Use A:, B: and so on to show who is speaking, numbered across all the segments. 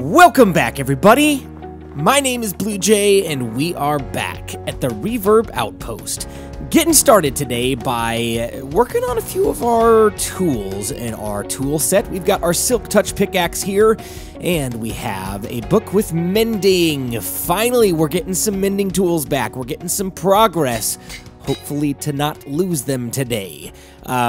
A: Welcome back, everybody! My name is BluJay, and we are back at the Reverb Outpost. Getting started today by working on a few of our tools in our tool set. We've got our Silk Touch pickaxe here, and we have a book with mending. Finally, we're getting some mending tools back. We're getting some progress. Hopefully to not lose them today.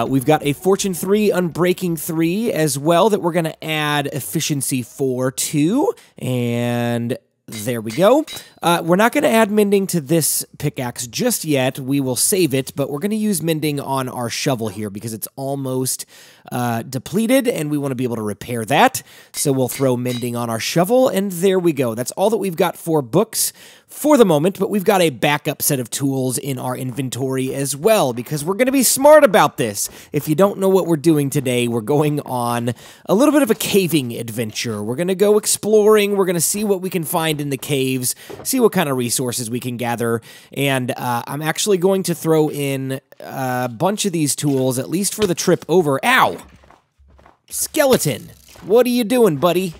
A: We've got a Fortune 3, Unbreaking 3 as well that we're going to add Efficiency 4 to, and there we go. We're not going to add mending to this pickaxe just yet. We will save it, but we're going to use mending on our shovel here because it's almost depleted, and we want to be able to repair that. So we'll throw mending on our shovel, and there we go. That's all that we've got for books for the moment, but we've got a backup set of tools in our inventory as well, because we're going to be smart about this. If you don't know what we're doing today, we're going on a little bit of a caving adventure. We're going to go exploring. We're going to see what we can find in the caves, see what kind of resources we can gather, and I'm actually going to throw in a bunch of these tools, at least for the trip over. Ow! Skeleton! What are you doing, buddy?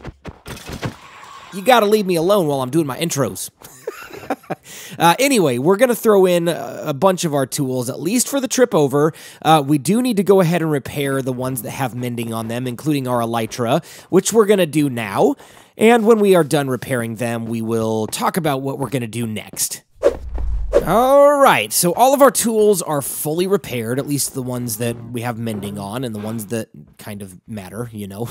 A: You gotta leave me alone while I'm doing my intros. Anyway, we're going to throw in a bunch of our tools, at least for the trip over. We do need to go ahead and repair the ones that have mending on them, including our elytra, which we're going to do now. And when we are done repairing them, we will talk about what we're going to do next. All right, so all of our tools are fully repaired, at least the ones that we have mending on and the ones that kind of matter, you know.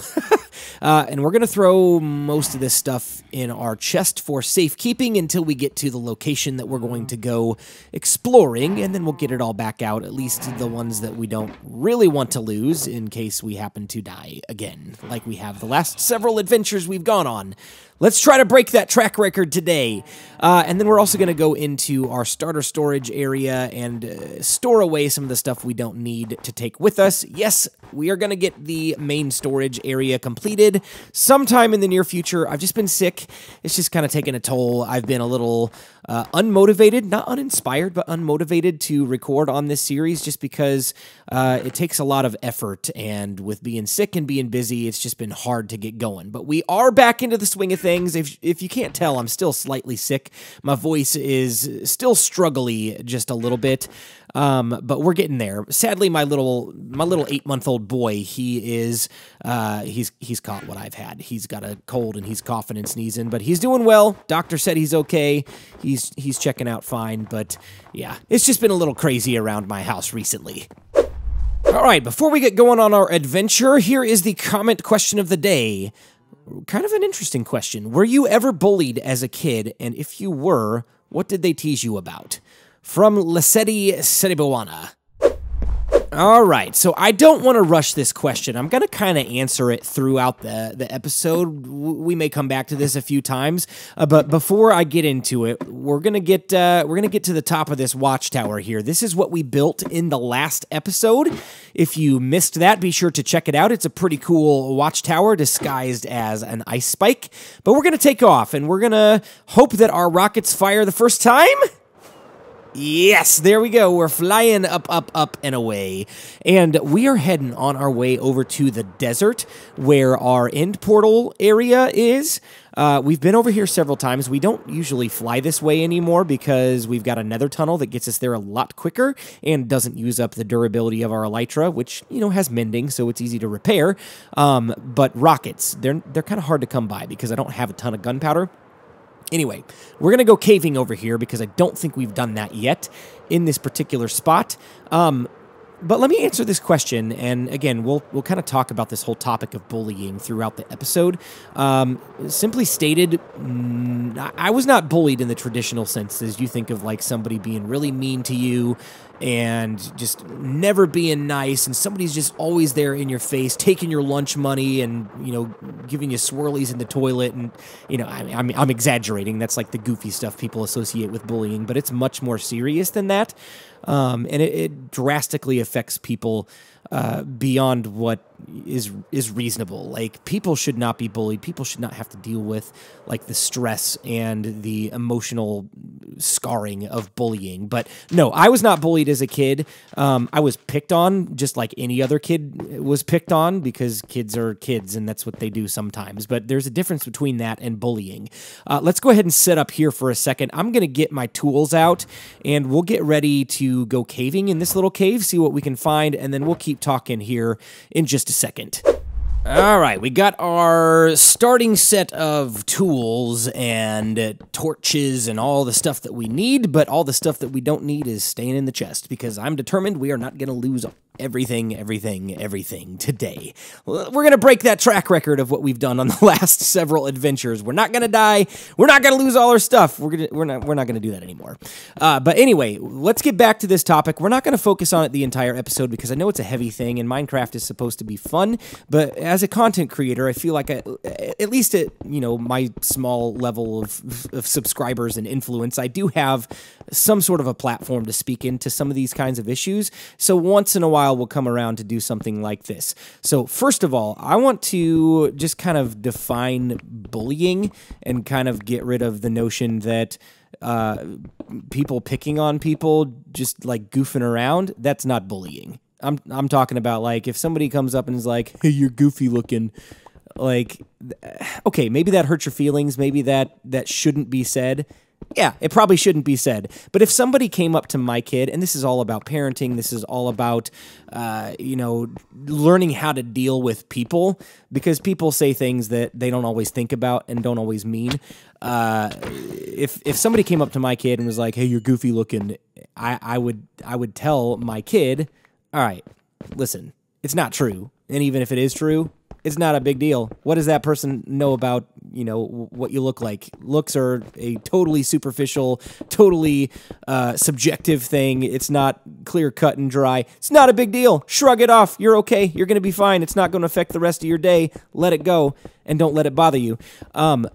A: And we're going to throw most of this stuff in our chest for safekeeping until we get to the location that we're going to go exploring, and then we'll get it all back out, at least the ones that we don't really want to lose in case we happen to die again, like we have the last several adventures we've gone on. Let's try to break that track record today. And then we're also going to go into our starter storage area and store away some of the stuff we don't need to take with us. Yes, we are going to get the main storage area completed sometime in the near future. I've just been sick. It's just kind of taken a toll. I've been a little unmotivated, not uninspired, but unmotivated to record on this series just because it takes a lot of effort. And with being sick and being busy, it's just been hard to get going. But we are back into the swing of things. If you can't tell, I'm still slightly sick. My voice is still struggly just a little bit, but we're getting there. Sadly, my little 8-month-old boy, he's caught what I've had. He's got a cold and he's coughing and sneezing, but he's doing well. Doctor said he's okay. He's checking out fine, but yeah, it's just been a little crazy around my house recently. All right, before we get going on our adventure, here is the comment question of the day. Kind of an interesting question. Were you ever bullied as a kid? And if you were, what did they tease you about? From Lesedi Seribawana. All right, so I don't want to rush this question. I'm going to kind of answer it throughout the episode. We may come back to this a few times, but before I get into it, we're going to get to the top of this watchtower here. This is what we built in the last episode. If you missed that, be sure to check it out. It's a pretty cool watchtower disguised as an ice spike. But we're going to take off, and we're going to hope that our rockets fire the first time. Yes, there we go. We're flying up, up, up, and away. And we are heading on our way over to the desert where our end portal area is. We've been over here several times. We don't usually fly this way anymore because we've got a nether tunnel that gets us there a lot quicker and doesn't use up the durability of our elytra, which, you know, has mending, so it's easy to repair. But rockets, they're kind of hard to come by because I don't have a ton of gunpowder. Anyway, we're going to go caving over here because I don't think we've done that yet in this particular spot. But let me answer this question, and again, we'll kind of talk about this whole topic of bullying throughout the episode. Simply stated, I was not bullied in the traditional sense as you think of like somebody being really mean to you and just never being nice, and somebody's just always there in your face, taking your lunch money and, you know, giving you swirlies in the toilet, and, you know, I'm exaggerating. That's like the goofy stuff people associate with bullying, but it's much more serious than that. and it drastically affects people beyond what is reasonable. Like, people should not be bullied. People should not have to deal with like the stress and the emotional scarring of bullying. But no, I was not bullied as a kid. I was picked on just like any other kid was picked on, because kids are kids and that's what they do sometimes. But there's a difference between that and bullying. Let's go ahead and sit up here for a second. I'm going to get my tools out and we'll get ready to go caving in this little cave, see what we can find, and then we'll keep talking here in just a second. All right, we got our starting set of tools and torches and all the stuff that we need, but all the stuff that we don't need is staying in the chest, because I'm determined we are not going to lose everything today. We're going to break that track record of what we've done on the last several adventures. We're not going to die. We're not going to lose all our stuff. We're not going to do that anymore. But anyway, let's get back to this topic. We're not going to focus on it the entire episode, because I know it's a heavy thing and Minecraft is supposed to be fun, but as a content creator, I feel like at least at, my small level of subscribers and influence, I do have some sort of a platform to speak into some of these kinds of issues. So once in a while, we'll come around to do something like this. So first of all, I want to just kind of define bullying and kind of get rid of the notion that people picking on people just like goofing around, that's not bullying. I'm talking about, like, if somebody comes up and is like, "Hey, you're goofy looking," like, okay, maybe that hurts your feelings, maybe that shouldn't be said. Yeah, it probably shouldn't be said. But if somebody came up to my kid, and this is all about parenting, this is all about, learning how to deal with people, because people say things that they don't always think about and don't always mean. If somebody came up to my kid and was like, "Hey, you're goofy looking," I would tell my kid, "All right, listen, it's not true. And even if it is true, it's not a big deal. What does that person know about, what you look like? Looks are a totally superficial, totally subjective thing. It's not clear cut and dry. It's not a big deal. Shrug it off. You're okay. You're going to be fine. It's not going to affect the rest of your day. Let it go and don't let it bother you." I'm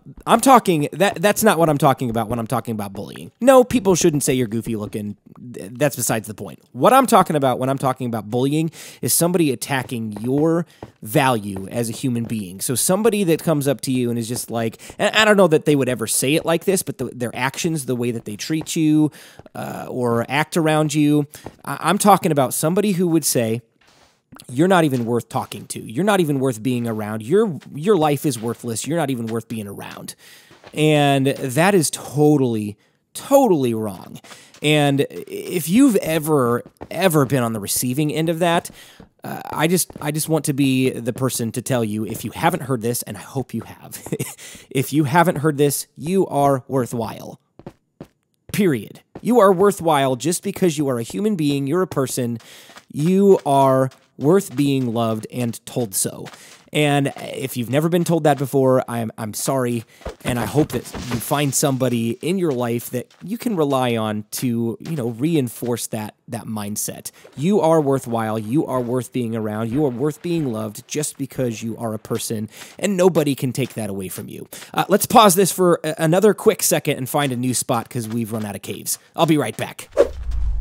A: talking, that's not what I'm talking about when I'm talking about bullying. No, people shouldn't say you're goofy looking. That's besides the point. What I'm talking about when I'm talking about bullying is somebody attacking your value as a human being. So somebody that comes up to you and is just like, and I don't know that they would ever say it like this, but their actions, the way that they treat you or act around you, I'm talking about somebody who would say, "You're not even worth talking to. You're not even worth being around. Your life is worthless. You're not even worth being around." And that is totally wrong. And if you've ever been on the receiving end of that, I just want to be the person to tell you, if you haven't heard this, and I hope you have, if you haven't heard this, you are worthwhile. Period. You are worthwhile just because you are a human being, you're a person, you are worth being loved and told so. And if you've never been told that before, I'm sorry, and I hope that you find somebody in your life that you can rely on to, reinforce that mindset. You are worthwhile, you are worth being around, you are worth being loved just because you are a person, and nobody can take that away from you. Let's pause this for another quick second and find a new spot, because we've run out of caves. I'll be right back.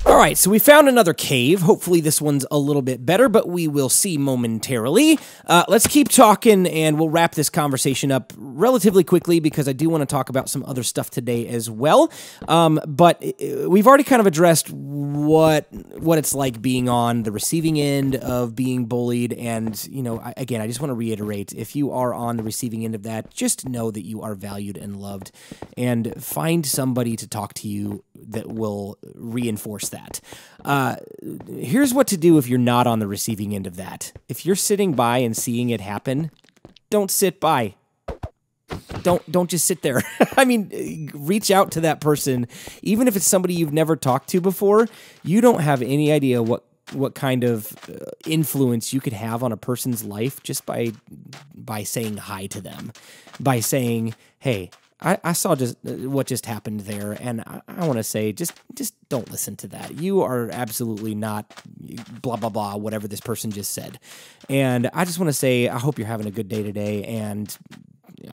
A: All right, so we found another cave. Hopefully this one's a little bit better, but we will see momentarily. Let's keep talking, and we'll wrap this conversation up relatively quickly, because I do want to talk about some other stuff today as well. But we've already kind of addressed what it's like being on the receiving end of being bullied, and, again, I just want to reiterate, if you are on the receiving end of that, just know that you are valued and loved, and find somebody to talk to you that will reinforce that. Here's what to do if you're not on the receiving end of that. If you're sitting by and seeing it happen, don't sit by. Don't just sit there. I mean, reach out to that person. Even if it's somebody you've never talked to before, you don't have any idea what kind of influence you could have on a person's life just by saying hi to them, by saying, "Hey, I saw what just happened there, and I want to say, just don't listen to that. You are absolutely not blah, blah, blah, whatever this person just said. And I just want to say, I hope you're having a good day today, and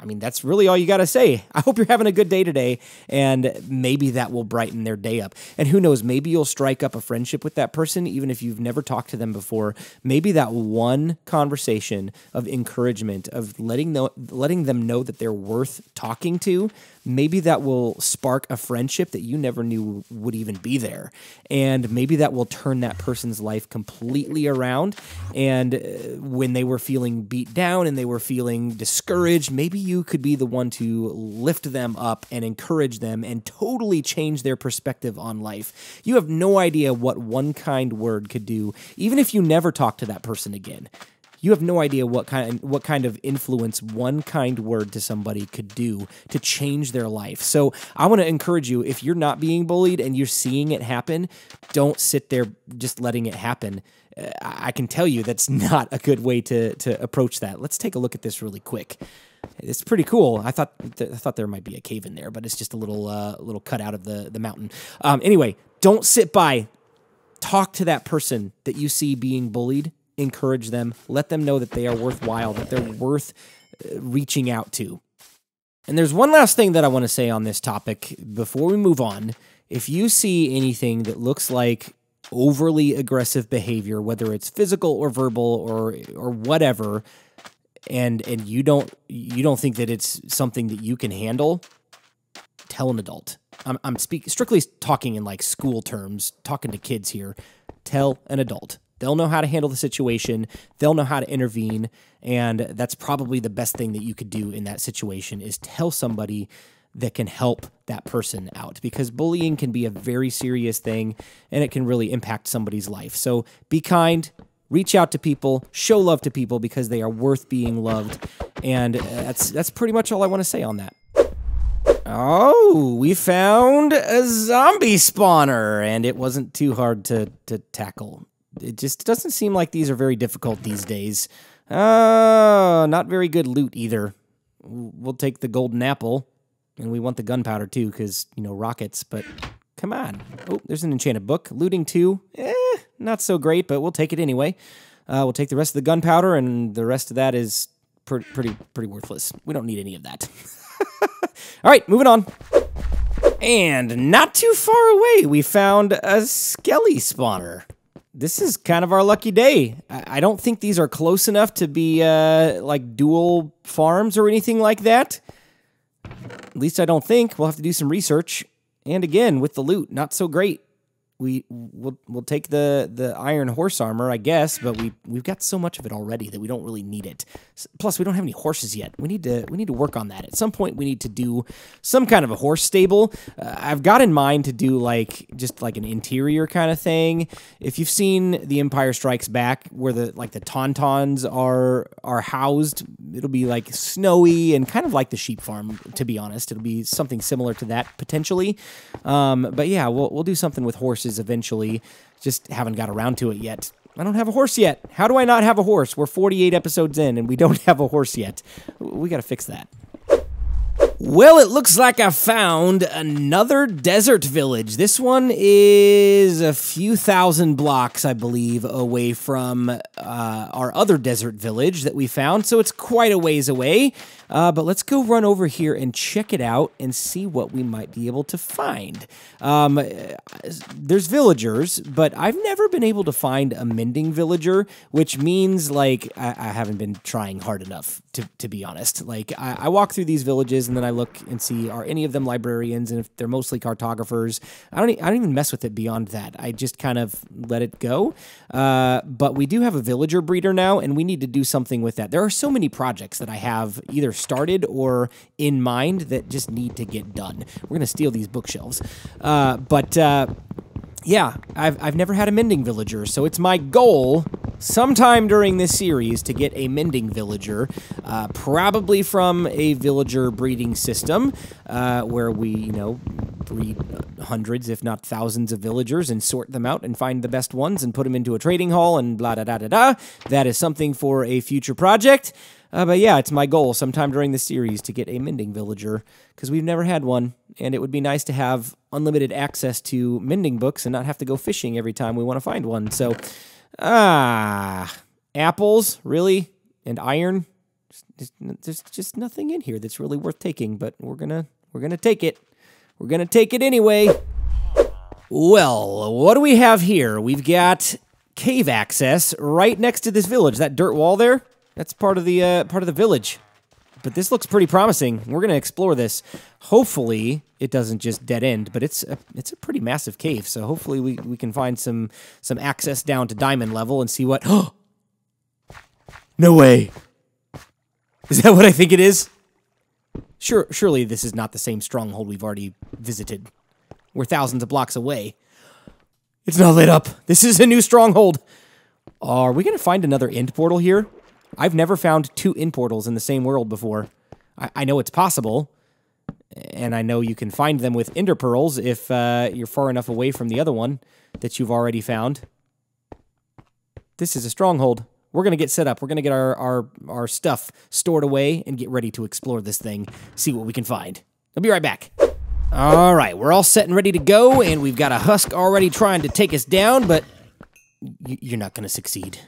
A: I mean, that's really all you got to say. I hope you're having a good day today, and maybe that will brighten their day up. And who knows, maybe you'll strike up a friendship with that person, even if you've never talked to them before. Maybe that one conversation of encouragement, of letting them know that they're worth talking to, maybe that will spark a friendship that you never knew would even be there. And maybe that will turn that person's life completely around. And when they were feeling beat down and they were feeling discouraged, maybe you could be the one to lift them up and encourage them and totally change their perspective on life. You have no idea what one kind word could do, even if you never talk to that person again. You have no idea what kind of influence one kind word to somebody could do to change their life. So I want to encourage you, if you're not being bullied and you're seeing it happen, don't sit there just letting it happen. I can tell you that's not a good way to approach that. Let's take a look at this really quick. It's pretty cool. I thought there might be a cave in there, but it's just a little cut out of the mountain. Anyway, don't sit by. Talk to that person that you see being bullied. Encourage them, let them know that they are worthwhile, that they're worth reaching out to. And there's one last thing that I want to say on this topic before we move on. If you see anything that looks like overly aggressive behavior, whether it's physical or verbal or whatever, and you don't think that it's something that you can handle, tell an adult. I'm strictly talking in like school terms, talking to kids here. Tell an adult. They'll know how to handle the situation. They'll know how to intervene. And that's probably the best thing that you could do in that situation is tell somebody that can help that person out, because bullying can be a very serious thing and it can really impact somebody's life. So be kind, reach out to people, show love to people because they are worth being loved. And that's pretty much all I want to say on that. Oh, we found a zombie spawner, and it wasn't too hard to tackle. It just doesn't seem like these are very difficult these days. Not very good loot either. We'll take the golden apple, and we want the gunpowder too, because, rockets, but come on. Oh, there's an enchanted book. Looting 2, not so great, but we'll take it anyway. We'll take the rest of the gunpowder, and the rest of that is pretty worthless. We don't need any of that. All right, moving on. And not too far away, we found a Skelly spawner. This is kind of our lucky day. I don't think these are close enough to be like dual farms or anything like that. At least I don't think. We'll have to do some research. And again, with the loot, not so great. We'll take the iron horse armor, I guess, but we've got so much of it already that we don't really need it. Plus, we don't have any horses yet. We need to work on that. At some point, we need to do some kind of a horse stable. I've got in mind to do just like an interior kind of thing. If you've seen The Empire Strikes Back, where the tauntauns are housed, it'll be like snowy and kind of like the sheep farm. To be honest, it'll be something similar to that potentially. But yeah, we'll do something with horses eventually. Just haven't got around to it yet. I don't have a horse yet. How do I not have a horse? We're 48 episodes in and we don't have a horse yet. We got to fix that. Well, it looks like I found another desert village. This one is a few thousand blocks, I believe, away from our other desert village that we found, so it's quite a ways away. But let's go run over here and check it out and see what we might be able to find. There's villagers, but I've never been able to find a mending villager, which means, like, I haven't been trying hard enough, to be honest. Like, I walk through these villages and then I look and see, are any of them librarians? And if they're mostly cartographers, I don't even mess with it beyond that. I just kind of let it go. But we do have a villager breeder now, and we need to do something with that. There are so many projects that I have either started or in mind that just need to get done. We're going to steal these bookshelves. Yeah, I've never had a mending villager, so it's my goal sometime during this series to get a mending villager, probably from a villager breeding system, where we, breed hundreds, if not thousands of villagers and sort them out and find the best ones and put them into a trading hall and blah, da, da, da, da. That is something for a future project. But yeah, it's my goal sometime during the series to get a mending villager, because we've never had one, and it would be nice to have unlimited access to mending books and not have to go fishing every time we want to find one. So, apples, really? And iron? There's just nothing in here that's really worth taking, but we're gonna take it. We're gonna take it anyway. Well, what do we have here? We've got cave access right next to this village. That dirt wall there, that's part of the village. But this looks pretty promising. We're gonna explore this. Hopefully, it doesn't just dead end, but it's a pretty massive cave. So hopefully we can find some access down to diamond level and see what. No way. Is that what I think it is? Surely this is not the same stronghold we've already visited. We're thousands of blocks away. It's not lit up. This is a new stronghold. Are we going to find another end portal here? I've never found 2 end portals in the same world before. I know it's possible, and I know you can find them with ender pearls if you're far enough away from the other one that you've already found. This is a stronghold. We're going to get set up. We're going to get our stuff stored away and get ready to explore this thing, see what we can find. I'll be right back. All right, we're all set and ready to go, and we've got a husk already trying to take us down, but you're not going to succeed.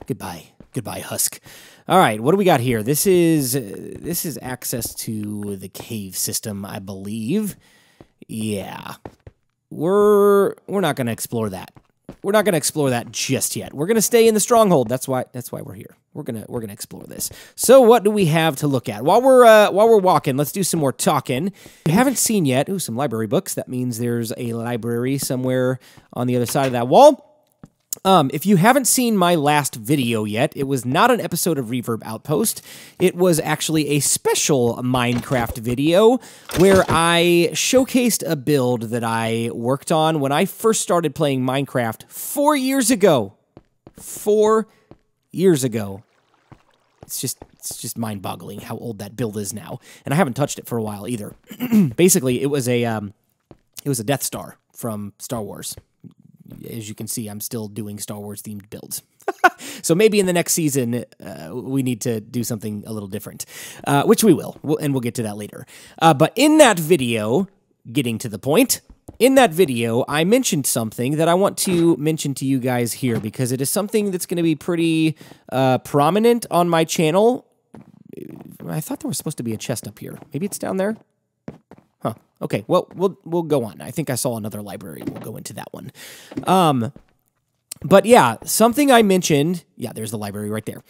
A: Goodbye. Goodbye, husk. All right, what do we got here? This is access to the cave system, I believe. Yeah. We're not going to explore that. We're not going to explore that just yet. We're going to stay in the stronghold. That's why we're here. We're gonna explore this. So what do we have to look at? While we're walking, let's do some more talking. We haven't seen yet. Ooh, some library books. That means there's a library somewhere on the other side of that wall. If you haven't seen my last video yet, it was not an episode of Reverb Outpost. It was actually a special Minecraft video where I showcased a build that I worked on when I first started playing Minecraft 4 years ago. 4 years ago. It's just mind-boggling how old that build is now, and I haven't touched it for a while either. Basically, it was a Death Star from Star Wars. As you can see, I'm still doing Star Wars-themed builds. So maybe in the next season, we need to do something a little different, which we will, and we'll get to that later. But in that video, getting to the point, in that video, I mentioned something that I want to mention to you guys here because it is something that's going to be pretty prominent on my channel. I thought there was supposed to be a chest up here. Maybe it's down there? Huh. Okay, well, we'll go on. I think I saw another library. We'll go into that one. But yeah, something I mentioned... Yeah, there's the library right there.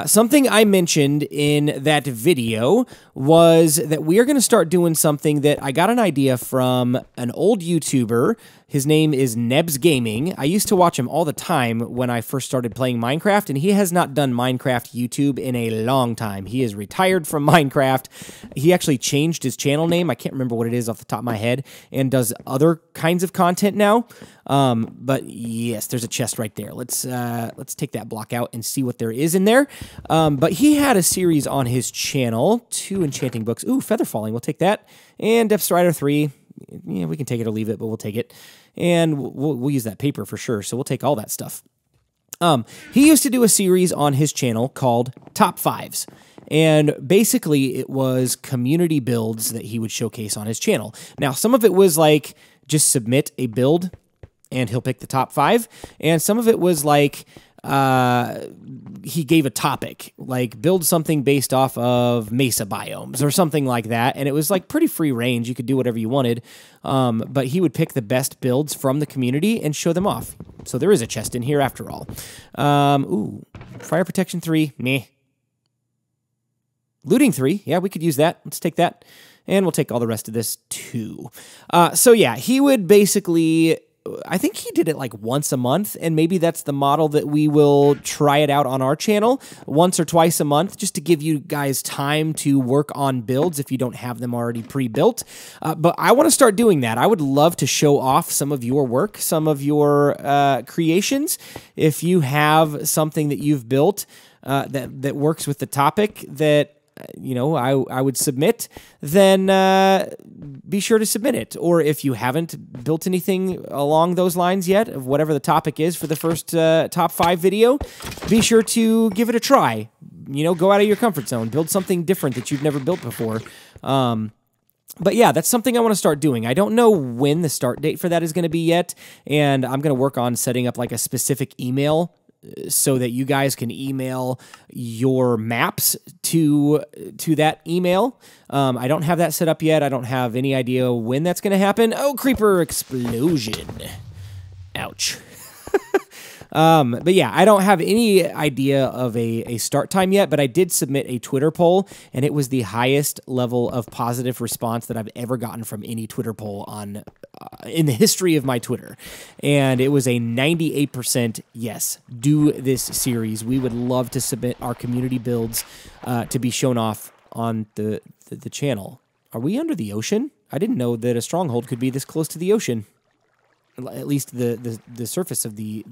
A: Something I mentioned in that video was that we are going to start doing something that I got an idea from an old YouTuber. His name is Nebs Gaming. I used to watch him all the time when I first started playing Minecraft, and he has not done Minecraft YouTube in a long time. He is retired from Minecraft. He actually changed his channel name. I can't remember what it is off the top of my head, and does other kinds of content now. But yes, there's a chest right there. Let's take that block out and see what there is in there. But he had a series on his channel, 2 enchanting books. Ooh, Feather Falling, we'll take that. And Depth Strider 3. Yeah, we can take it or leave it, but we'll take it. And we'll use that paper for sure, so we'll take all that stuff. He used to do a series on his channel called Top 5s. And basically, it was community builds that he would showcase on his channel. Now, some of it was like, just submit a build, and he'll pick the top 5. And some of it was like... he gave a topic, like build something based off of mesa biomes or something like that, and it was like pretty free range. You could do whatever you wanted, but he would pick the best builds from the community and show them off. So there is a chest in here after all. Ooh, fire protection 3, meh. Looting 3, yeah, we could use that. Let's take that, and we'll take all the rest of this too. So yeah, he would basically... I think he did it like once a month, and maybe that's the model that we will try it out on our channel once or twice a month, just to give you guys time to work on builds if you don't have them already pre-built. But I want to start doing that. I would love to show off some of your work, some of your creations. If you have something that you've built that works with the topic that I would submit, then be sure to submit it. Or if you haven't built anything along those lines yet, of whatever the topic is for the first top 5 video, be sure to give it a try. Go out of your comfort zone. Build something different that you've never built before. But yeah, that's something I want to start doing. I don't know when the start date for that is going to be yet, and I'm going to work on setting up like a specific email so that you guys can email your maps to that email. I don't have that set up yet. I don't have any idea when that's going to happen. Oh, creeper explosion. Ouch. But yeah, I don't have any idea of a start time yet, but I did submit a Twitter poll, and it was the highest level of positive response that I've ever gotten from any Twitter poll on in the history of my Twitter. And it was a 98% yes, do this series. We would love to submit our community builds to be shown off on the channel. Are we under the ocean? I didn't know that a stronghold could be this close to the ocean. At least the surface of the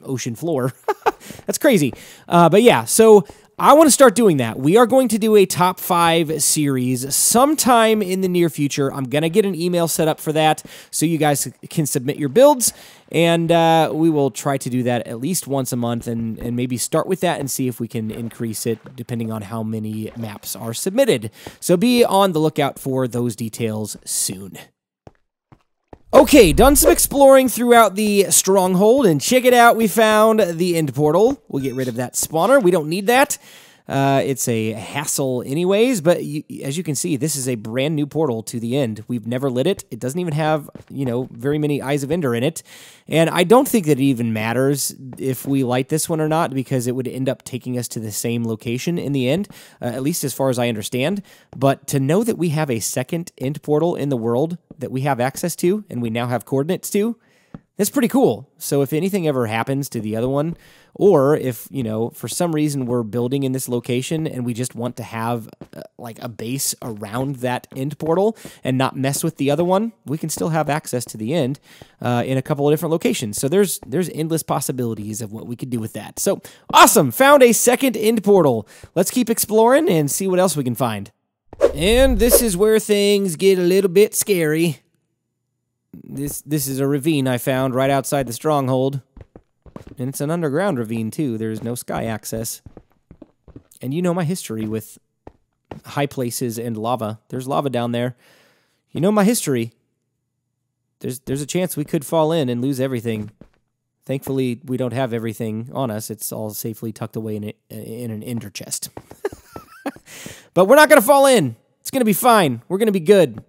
A: ocean floor. That's crazy. But yeah, so I want to start doing that. We are going to do a top 5 series sometime in the near future. I'm going to get an email set up for that so you guys can submit your builds, and we will try to do that at least once a month and maybe start with that and see if we can increase it depending on how many maps are submitted. So be on the lookout for those details soon. Okay, done some exploring throughout the Stronghold, and check it out, we found the end portal. We'll get rid of that spawner. We don't need that. It's a hassle anyways, but as you can see, this is a brand new portal to the end. We've never lit it. It doesn't even have, very many Eyes of Ender in it. And I don't think that it even matters if we light this one or not, because it would end up taking us to the same location in the end, at least as far as I understand. But to know that we have a second end portal in the world that we have access to, and we now have coordinates to, that's pretty cool. So if anything ever happens to the other one, or if, for some reason we're building in this location and we just want to have like a base around that end portal and not mess with the other one, we can still have access to the end in a couple of different locations. So there's endless possibilities of what we could do with that. So awesome. Found a second end portal. Let's keep exploring and see what else we can find. And this is where things get a little bit scary. This is a ravine I found right outside the Stronghold. And it's an underground ravine, too. There's no sky access. And you know my history with high places and lava. There's lava down there. You know my history. There's a chance we could fall in and lose everything. Thankfully, we don't have everything on us. It's all safely tucked away in an ender chest. But we're not going to fall in. It's going to be fine. We're going to be good.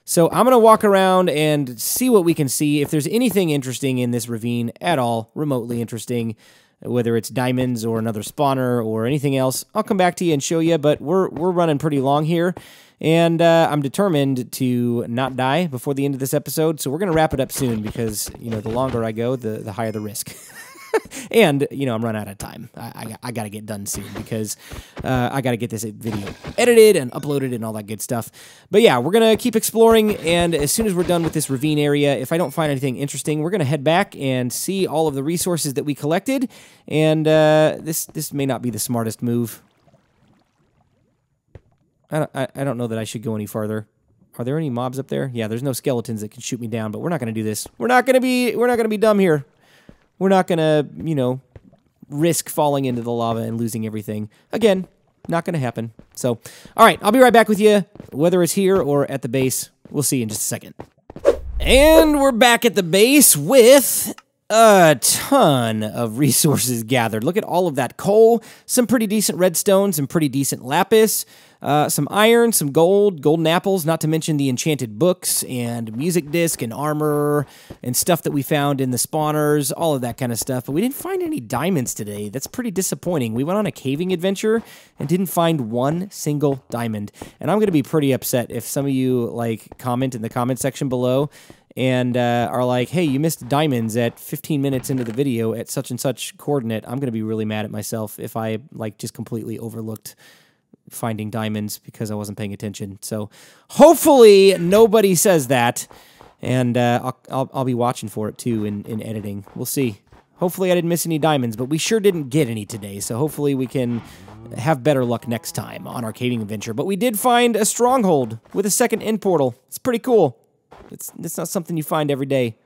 A: So I'm going to walk around and see what we can see. If there's anything interesting in this ravine at all, remotely interesting, whether it's diamonds or another spawner or anything else, I'll come back to you and show you. But we're running pretty long here, and I'm determined to not die before the end of this episode. So we're going to wrap it up soon because, the longer I go, the higher the risk. And, I'm running out of time. I got to get done soon because I got to get this video edited and uploaded and all that good stuff. But yeah, we're going to keep exploring, and as soon as we're done with this ravine area, if I don't find anything interesting, we're going to head back and see all of the resources that we collected, and this may not be the smartest move. I don't know that I should go any farther. Are there any mobs up there? Yeah, there's no skeletons that can shoot me down, but we're not going to do this. We're not going to be dumb here. We're not going to, risk falling into the lava and losing everything. Again, not going to happen. So, all right, I'll be right back with you, whether it's here or at the base. We'll see in just a second. And we're back at the base with a ton of resources gathered. Look at all of that coal, some pretty decent redstone, some pretty decent lapis, some iron, some gold, golden apples, not to mention the enchanted books and music disc and armor and stuff that we found in the spawners, all of that kind of stuff. But we didn't find any diamonds today. That's pretty disappointing. We went on a caving adventure and didn't find one single diamond. And I'm going to be pretty upset if some of you comment in the comment section below and are like, hey, you missed diamonds at 15 minutes into the video at such and such coordinate. I'm going to be really mad at myself if I just completely overlooked finding diamonds because I wasn't paying attention. So hopefully nobody says that, and I'll be watching for it too in editing. We'll see. Hopefully I didn't miss any diamonds, but we sure didn't get any today, so hopefully we can have better luck next time on our caving adventure. But we did find a stronghold with a second end portal. It's pretty cool. It's not something you find every day.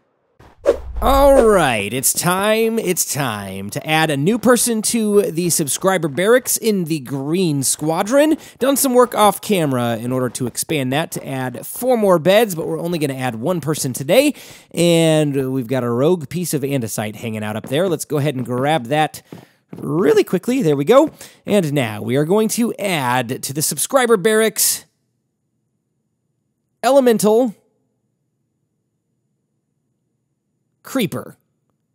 A: All right, it's time to add a new person to the subscriber barracks in the Green Squadron. Done some work off camera in order to expand that to add 4 more beds, but we're only going to add 1 person today, and we've got a rogue piece of andesite hanging out up there. Let's go ahead and grab that really quickly. There we go. And now we are going to add to the subscriber barracks Elemental Creeper.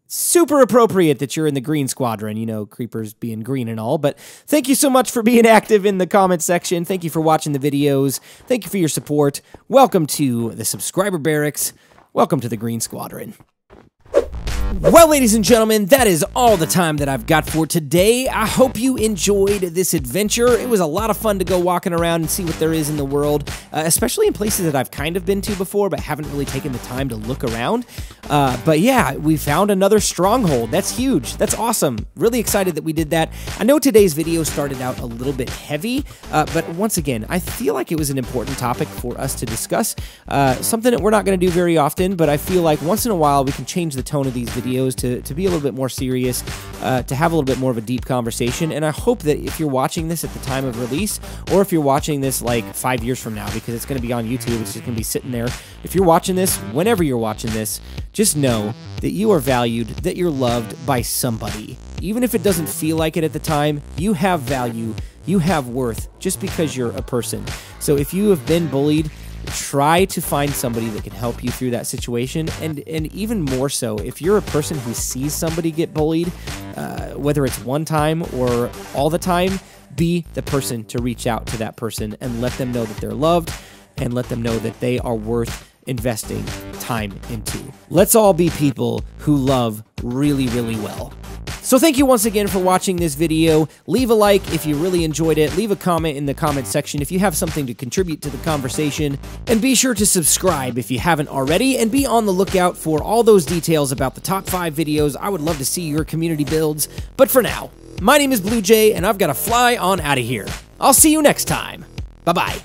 A: Super appropriate that you're in the Green Squadron, you know, creepers being green and all, but thank you so much for being active in the comment section. Thank you for watching the videos. Thank you for your support. Welcome to the subscriber barracks. Welcome to the Green Squadron. Well, ladies and gentlemen, that is all the time that I've got for today. I hope you enjoyed this adventure. It was a lot of fun to go walking around and see what there is in the world, especially in places that I've kind of been to before but haven't really taken the time to look around. But yeah, we found another stronghold. That's huge. That's awesome. Really excited that we did that. I know today's video started out a little bit heavy, but once again, I feel like it was an important topic for us to discuss. Something that we're not going to do very often, but I feel like once in a while we can change the tone of these videos to be a little bit more serious, to have a little bit more of a deep conversation. And I hope that if you're watching this at the time of release, or if you're watching this like 5 years from now, because it's going to be on YouTube, it's just going to be sitting there. If you're watching this, whenever you're watching this, just know that you are valued, that you're loved by somebody. Even if it doesn't feel like it at the time, you have value, you have worth, just because you're a person. So if you have been bullied, try to find somebody that can help you through that situation, and even more so, if you're a person who sees somebody get bullied, whether it's one time or all the time, be the person to reach out to that person and let them know that they're loved, and let them know that they are worth investing time into. Let's all be people who love really, really well. So thank you once again for watching this video. Leave a like if you really enjoyed it. Leave a comment in the comment section if you have something to contribute to the conversation. And be sure to subscribe if you haven't already, and be on the lookout for all those details about the top 5 videos. I would love to see your community builds. But for now, my name is BluJay, and I've got to fly on out of here. I'll see you next time. Bye-bye.